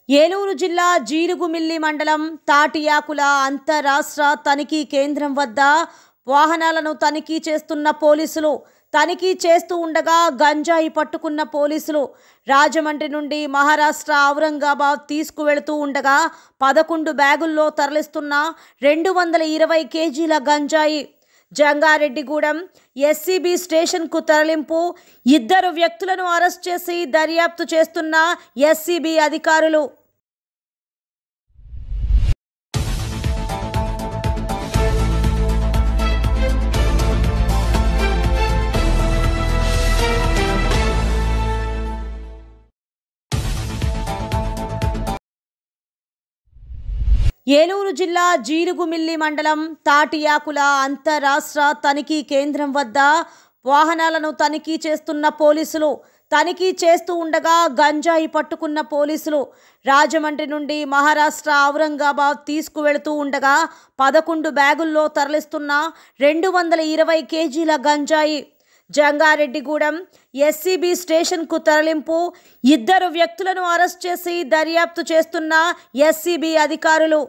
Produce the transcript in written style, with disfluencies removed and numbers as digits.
ఏలూరు జిల్లా జీలుగుమిల్లి మండలం తాటియాకుల అంతరాష్ట్ర తనిఖీ కేంద్రం వద్ద వాహనాలను తనిఖీ చేస్తున్న పోలీసులు తనిఖీ చేస్తూ ఉండగా గంజాయి పట్టుకున్న పోలీసులు రాజమండ్రి నుండి మహారాష్ట్ర ఔరంగాబాద్ తీసుకువెళుతూ ఉండగా 11 బ్యాగుల్లో తరలిస్తున్న 220 కేజీల గంజాయి జంగారెడ్డిగూడెం ఎస్సీబీ స్టేషన్కు తరలింపు 2 వ్యక్తులను అరెస్ట్ చేసి దర్యాప్తు చేస్తున్న ఎస్సీబీ అధికారులు. ఏలూరు జిల్లా జీలుగుమిల్లి మండలం తాటియాకుల అంతరాష్ట్ర తనిఖీ కేంద్రం వద్ద వాహనాలను తనిఖీ చేస్తున్న పోలీసులు తనిఖీ చేస్తూ ఉండగా గంజాయి పట్టుకున్న పోలీసులు రాజమండ్రి నుండి మహారాష్ట్ర ఔరంగాబాద్ తీసుకువెళుతూ ఉండగా 11 బ్యాగుల్లో తరలిస్తున్న 220 కేజీల గంజాయి జంగారెడ్డిగూడెం ఎస్సీబీ స్టేషన్కు తరలింపు 2 వ్యక్తులను అరెస్ట్ చేసి దర్యాప్తు చేస్తున్న ఎస్సీబీ అధికారులు.